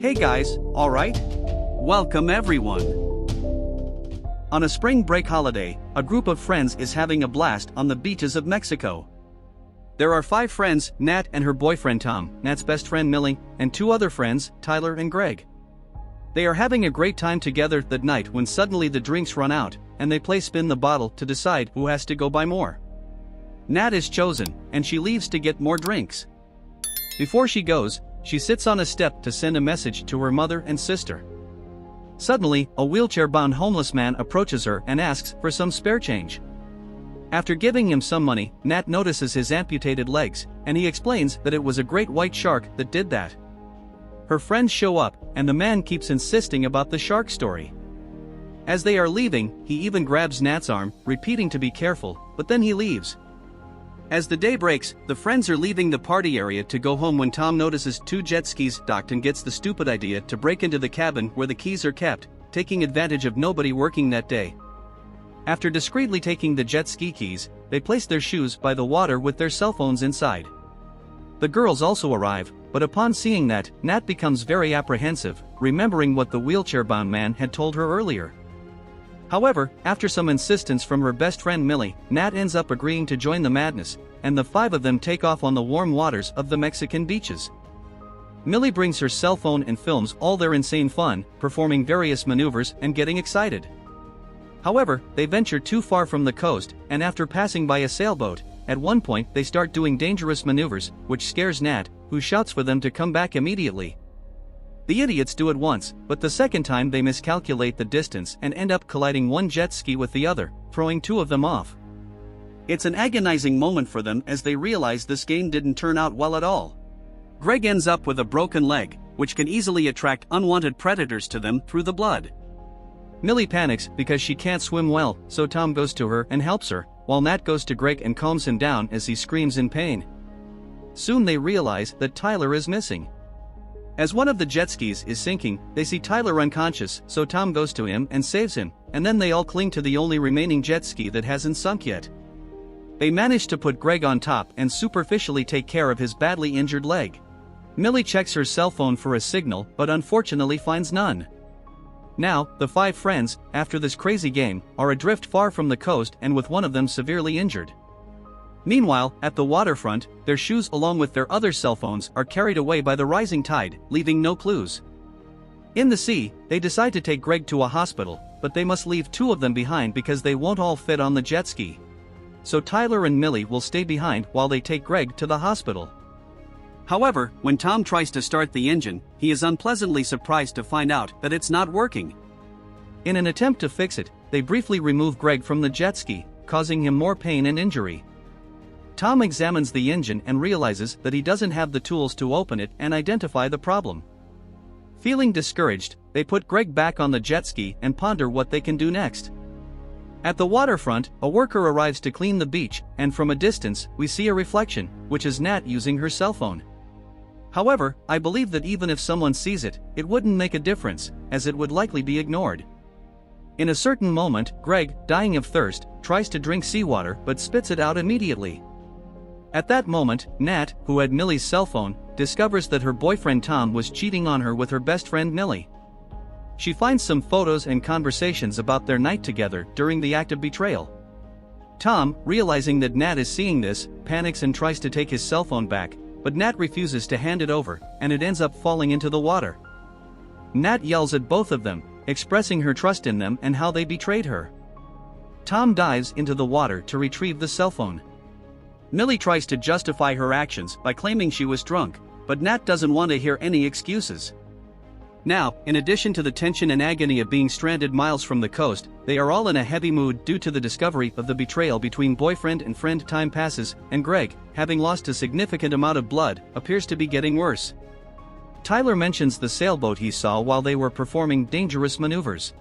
Hey guys, alright? Welcome everyone. On a spring break holiday, a group of friends is having a blast on the beaches of Mexico. There are 5 friends, Nat and her boyfriend Tom, Nat's best friend Millie, and 2 other friends, Tyler and Greg. They are having a great time together that night when suddenly the drinks run out, and they play spin the bottle to decide who has to go buy more. Nat is chosen, and she leaves to get more drinks. Before she goes, she sits on a step to send a message to her mother and sister. Suddenly, a wheelchair-bound homeless man approaches her and asks for some spare change. After giving him some money, Nat notices his amputated legs, and he explains that it was a great white shark that did that. Her friends show up, and the man keeps insisting about the shark story. As they are leaving, he even grabs Nat's arm, repeating to be careful, but then he leaves. As the day breaks, the friends are leaving the party area to go home when Tom notices 2 jet skis docked and gets the stupid idea to break into the cabin where the keys are kept, taking advantage of nobody working that day. After discreetly taking the jet ski keys, they place their shoes by the water with their cell phones inside. The girls also arrive, but upon seeing that, Nat becomes very apprehensive, remembering what the wheelchair-bound man had told her earlier. However, after some insistence from her best friend Millie, Nat ends up agreeing to join the madness, and the 5 of them take off on the warm waters of the Mexican beaches. Millie brings her cell phone and films all their insane fun, performing various maneuvers and getting excited. However, they venture too far from the coast, and after passing by a sailboat, at one point they start doing dangerous maneuvers, which scares Nat, who shouts for them to come back immediately. The idiots do it once, but the second time they miscalculate the distance and end up colliding one jet ski with the other, throwing 2 of them off. It's an agonizing moment for them as they realize this game didn't turn out well at all. Greg ends up with a broken leg, which can easily attract unwanted predators to them through the blood. Millie panics because she can't swim well, so Tom goes to her and helps her, while Nat goes to Greg and calms him down as he screams in pain. Soon they realize that Tyler is missing. As one of the jet skis is sinking, they see Tyler unconscious, so Tom goes to him and saves him, and then they all cling to the only remaining jet ski that hasn't sunk yet. They manage to put Greg on top and superficially take care of his badly injured leg. Millie checks her cell phone for a signal but unfortunately finds none. Now, the 5 friends, after this crazy game, are adrift far from the coast and with one of them severely injured. Meanwhile, at the waterfront, their shoes along with their other cell phones are carried away by the rising tide, leaving no clues. In the sea, they decide to take Greg to a hospital, but they must leave 2 of them behind because they won't all fit on the jet ski. So Tyler and Millie will stay behind while they take Greg to the hospital. However, when Tom tries to start the engine, he is unpleasantly surprised to find out that it's not working. In an attempt to fix it, they briefly remove Greg from the jet ski, causing him more pain and injury. Tom examines the engine and realizes that he doesn't have the tools to open it and identify the problem. Feeling discouraged, they put Greg back on the jet ski and ponder what they can do next. At the waterfront, a worker arrives to clean the beach, and from a distance, we see a reflection, which is Nat using her cell phone. However, I believe that even if someone sees it, it wouldn't make a difference, as it would likely be ignored. In a certain moment, Greg, dying of thirst, tries to drink seawater but spits it out immediately. At that moment, Nat, who had Millie's cell phone, discovers that her boyfriend Tom was cheating on her with her best friend Millie. She finds some photos and conversations about their night together during the act of betrayal. Tom, realizing that Nat is seeing this, panics and tries to take his cell phone back, but Nat refuses to hand it over, and it ends up falling into the water. Nat yells at both of them, expressing her trust in them and how they betrayed her. Tom dives into the water to retrieve the cell phone. Millie tries to justify her actions by claiming she was drunk, but Nat doesn't want to hear any excuses. Now, in addition to the tension and agony of being stranded miles from the coast, they are all in a heavy mood due to the discovery of the betrayal between boyfriend and friend. Time passes, and Greg, having lost a significant amount of blood, appears to be getting worse. Tyler mentions the sailboat he saw while they were performing dangerous maneuvers.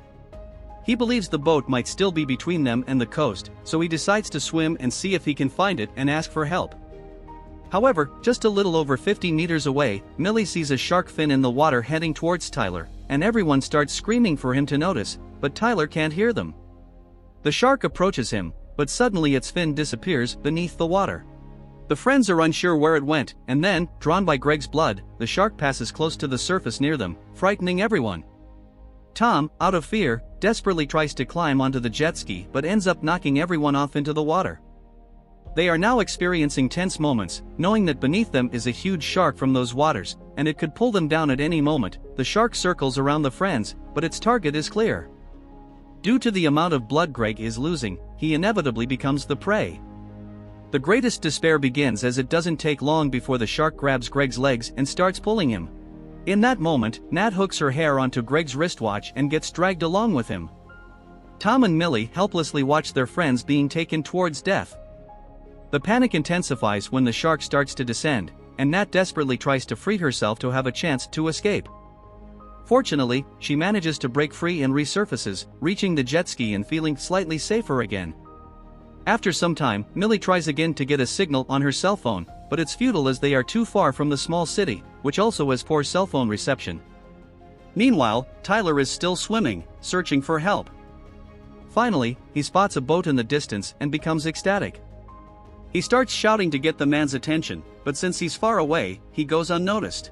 He believes the boat might still be between them and the coast, so he decides to swim and see if he can find it and ask for help. However, just a little over 50 meters away, Millie sees a shark fin in the water heading towards Tyler, and everyone starts screaming for him to notice, but Tyler can't hear them. The shark approaches him, but suddenly its fin disappears beneath the water. The friends are unsure where it went, and then, drawn by Greg's blood, the shark passes close to the surface near them, frightening everyone. Tom, out of fear, desperately tries to climb onto the jet ski but ends up knocking everyone off into the water. They are now experiencing tense moments, knowing that beneath them is a huge shark from those waters, and it could pull them down at any moment. The shark circles around the friends, but its target is clear. Due to the amount of blood Greg is losing, he inevitably becomes the prey. The greatest despair begins as it doesn't take long before the shark grabs Greg's legs and starts pulling him. In that moment, Nat hooks her hair onto Greg's wristwatch and gets dragged along with him. Tom and Millie helplessly watch their friends being taken towards death. The panic intensifies when the shark starts to descend, and Nat desperately tries to free herself to have a chance to escape. Fortunately, she manages to break free and resurfaces, reaching the jet ski and feeling slightly safer again. After some time, Millie tries again to get a signal on her cell phone, but it's futile as they are too far from the small city, which also has poor cell phone reception. Meanwhile, Tyler is still swimming, searching for help. Finally, he spots a boat in the distance and becomes ecstatic. He starts shouting to get the man's attention, but since he's far away, he goes unnoticed.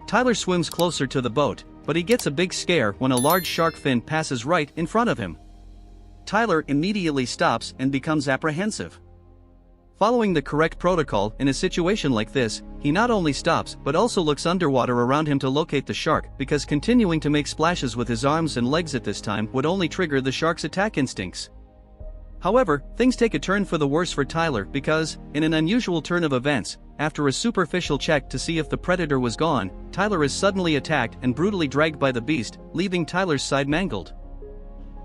Tyler swims closer to the boat, but he gets a big scare when a large shark fin passes right in front of him. Tyler immediately stops and becomes apprehensive. Following the correct protocol in a situation like this, he not only stops but also looks underwater around him to locate the shark, because continuing to make splashes with his arms and legs at this time would only trigger the shark's attack instincts. However, things take a turn for the worse for Tyler because, in an unusual turn of events, after a superficial check to see if the predator was gone, Tyler is suddenly attacked and brutally dragged by the beast, leaving Tyler's side mangled.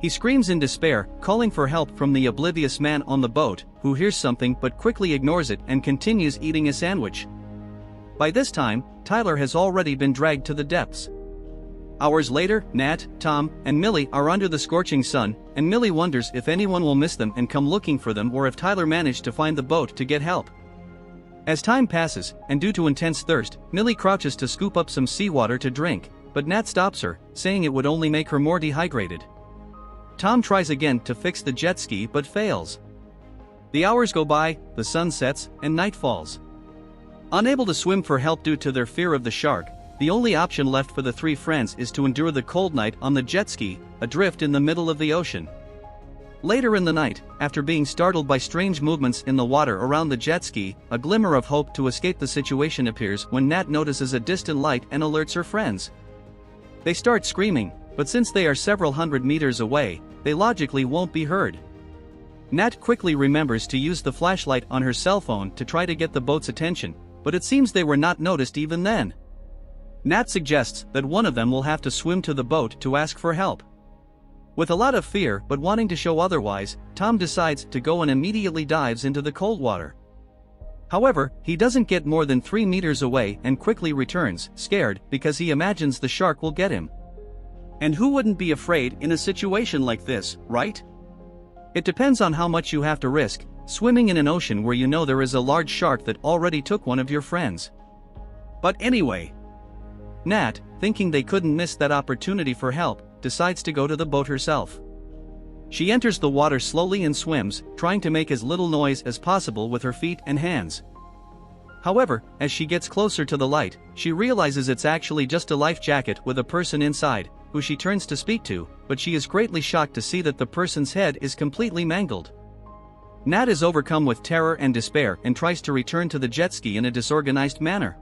He screams in despair, calling for help from the oblivious man on the boat, who hears something but quickly ignores it and continues eating a sandwich. By this time, Tyler has already been dragged to the depths. Hours later, Nat, Tom, and Millie are under the scorching sun, and Millie wonders if anyone will miss them and come looking for them or if Tyler managed to find the boat to get help. As time passes, and due to intense thirst, Millie crouches to scoop up some seawater to drink, but Nat stops her, saying it would only make her more dehydrated. Tom tries again to fix the jet ski but fails. The hours go by, the sun sets, and night falls. Unable to swim for help due to their fear of the shark, the only option left for the three friends is to endure the cold night on the jet ski, adrift in the middle of the ocean. Later in the night, after being startled by strange movements in the water around the jet ski, a glimmer of hope to escape the situation appears when Nat notices a distant light and alerts her friends. They start screaming, but since they are several hundred meters away, they logically won't be heard. Nat quickly remembers to use the flashlight on her cell phone to try to get the boat's attention, but it seems they were not noticed even then. Nat suggests that one of them will have to swim to the boat to ask for help. With a lot of fear but wanting to show otherwise, Tom decides to go and immediately dives into the cold water. However, he doesn't get more than 3 meters away and quickly returns, scared, because he imagines the shark will get him. And who wouldn't be afraid in a situation like this, right? It depends on how much you have to risk, swimming in an ocean where you know there is a large shark that already took one of your friends. But anyway, Nat, thinking they couldn't miss that opportunity for help, decides to go to the boat herself. She enters the water slowly and swims, trying to make as little noise as possible with her feet and hands. However, as she gets closer to the light, she realizes it's actually just a life jacket with a person inside, who she turns to speak to, but she is greatly shocked to see that the person's head is completely mangled. Nat is overcome with terror and despair and tries to return to the jet ski in a disorganized manner.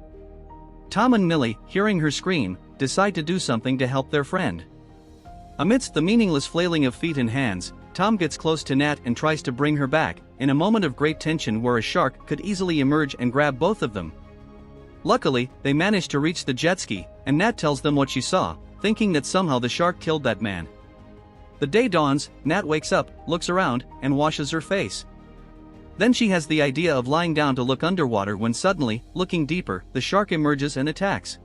Tom and Millie, hearing her scream, decide to do something to help their friend. Amidst the meaningless flailing of feet and hands, Tom gets close to Nat and tries to bring her back, in a moment of great tension where a shark could easily emerge and grab both of them. Luckily, they manage to reach the jet ski, and Nat tells them what she saw, thinking that somehow the shark killed that man. The day dawns, Nat wakes up, looks around, and washes her face. Then she has the idea of lying down to look underwater when suddenly, looking deeper, the shark emerges and attacks.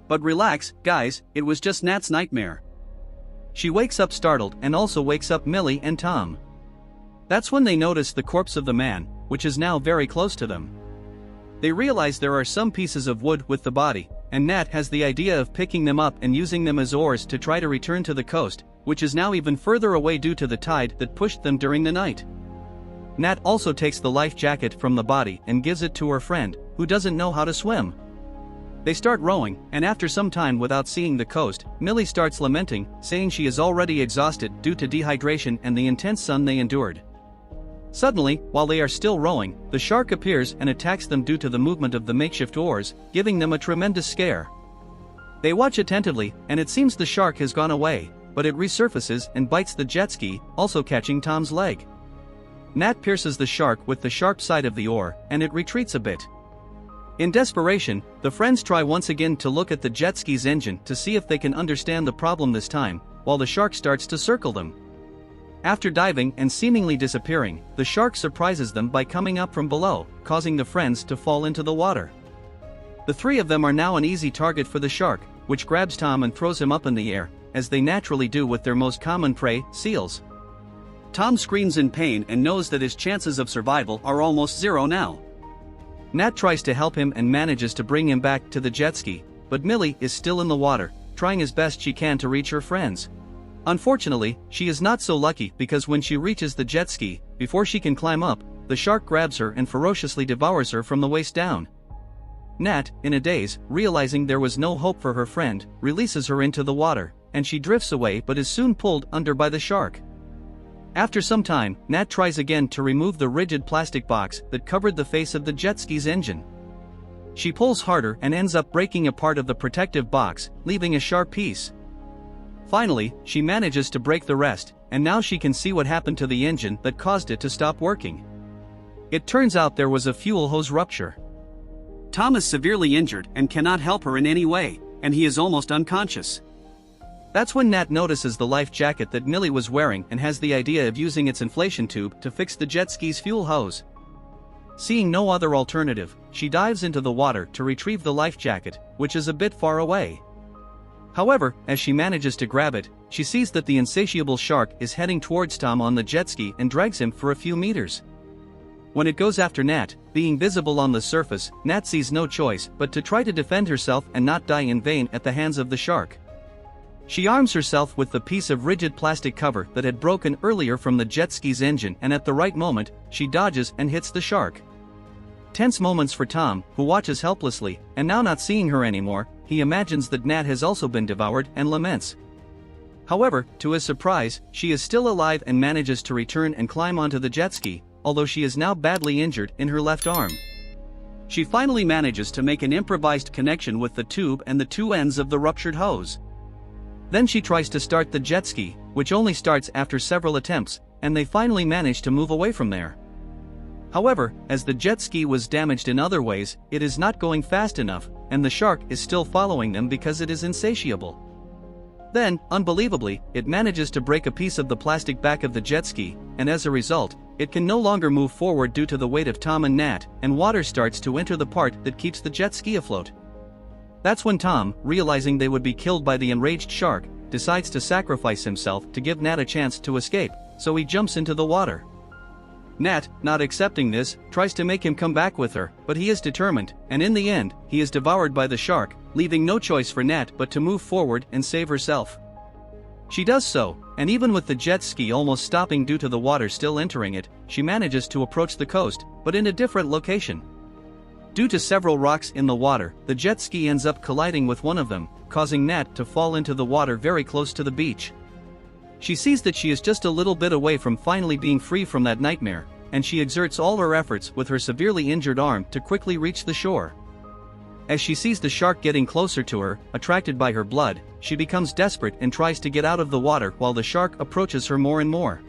But relax, guys, it was just Nat's nightmare. She wakes up startled and also wakes up Millie and Tom. That's when they notice the corpse of the man, which is now very close to them. They realize there are some pieces of wood with the body, and Nat has the idea of picking them up and using them as oars to try to return to the coast, which is now even further away due to the tide that pushed them during the night. Nat also takes the life jacket from the body and gives it to her friend, who doesn't know how to swim. They start rowing, and after some time without seeing the coast, Millie starts lamenting, saying she is already exhausted due to dehydration and the intense sun they endured. Suddenly, while they are still rowing, the shark appears and attacks them due to the movement of the makeshift oars, giving them a tremendous scare. They watch attentively, and it seems the shark has gone away, but it resurfaces and bites the jet ski, also catching Tom's leg. Nat pierces the shark with the sharp side of the oar, and it retreats a bit. In desperation, the friends try once again to look at the jet ski's engine to see if they can understand the problem this time, while the shark starts to circle them. After diving and seemingly disappearing, the shark surprises them by coming up from below, causing the friends to fall into the water. The three of them are now an easy target for the shark, which grabs Tom and throws him up in the air, as they naturally do with their most common prey, seals. Tom screams in pain and knows that his chances of survival are almost zero now. Nat tries to help him and manages to bring him back to the jet ski, but Millie is still in the water, trying as best she can to reach her friends. Unfortunately, she is not so lucky because when she reaches the jet ski, before she can climb up, the shark grabs her and ferociously devours her from the waist down. Nat, in a daze, realizing there was no hope for her friend, releases her into the water, and she drifts away but is soon pulled under by the shark. After some time, Nat tries again to remove the rigid plastic box that covered the face of the jet ski's engine. She pulls harder and ends up breaking a part of the protective box, leaving a sharp piece. Finally, she manages to break the rest, and now she can see what happened to the engine that caused it to stop working. It turns out there was a fuel hose rupture. Tom is severely injured and cannot help her in any way, and he is almost unconscious. That's when Nat notices the life jacket that Millie was wearing and has the idea of using its inflation tube to fix the jet ski's fuel hose. Seeing no other alternative, she dives into the water to retrieve the life jacket, which is a bit far away. However, as she manages to grab it, she sees that the insatiable shark is heading towards Tom on the jet ski and drags him for a few meters. When it goes after Nat, being visible on the surface, Nat sees no choice but to try to defend herself and not die in vain at the hands of the shark. She arms herself with the piece of rigid plastic cover that had broken earlier from the jet ski's engine, and at the right moment, she dodges and hits the shark. Tense moments for Tom, who watches helplessly, and now not seeing her anymore, he imagines that Nat has also been devoured and laments. However, to his surprise, she is still alive and manages to return and climb onto the jet ski, although she is now badly injured in her left arm. She finally manages to make an improvised connection with the tube and the two ends of the ruptured hose. Then she tries to start the jet ski, which only starts after several attempts, and they finally manage to move away from there. However, as the jet ski was damaged in other ways, it is not going fast enough, and the shark is still following them because it is insatiable. Then, unbelievably, it manages to break a piece of the plastic back of the jet ski, and as a result, it can no longer move forward due to the weight of Tom and Nat, and water starts to enter the part that keeps the jet ski afloat. That's when Tom, realizing they would be killed by the enraged shark, decides to sacrifice himself to give Nat a chance to escape, so he jumps into the water. Nat, not accepting this, tries to make him come back with her, but he is determined, and in the end, he is devoured by the shark, leaving no choice for Nat but to move forward and save herself. She does so, and even with the jet ski almost stopping due to the water still entering it, she manages to approach the coast, but in a different location. Due to several rocks in the water, the jet ski ends up colliding with one of them, causing Nat to fall into the water very close to the beach. She sees that she is just a little bit away from finally being free from that nightmare, and she exerts all her efforts with her severely injured arm to quickly reach the shore. As she sees the shark getting closer to her, attracted by her blood, she becomes desperate and tries to get out of the water while the shark approaches her more and more.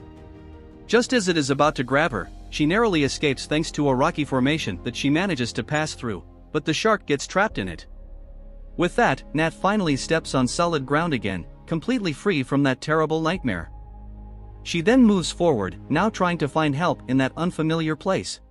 Just as it is about to grab her, she narrowly escapes thanks to a rocky formation that she manages to pass through, but the shark gets trapped in it. With that, Nat finally steps on solid ground again, completely free from that terrible nightmare. She then moves forward, now trying to find help in that unfamiliar place.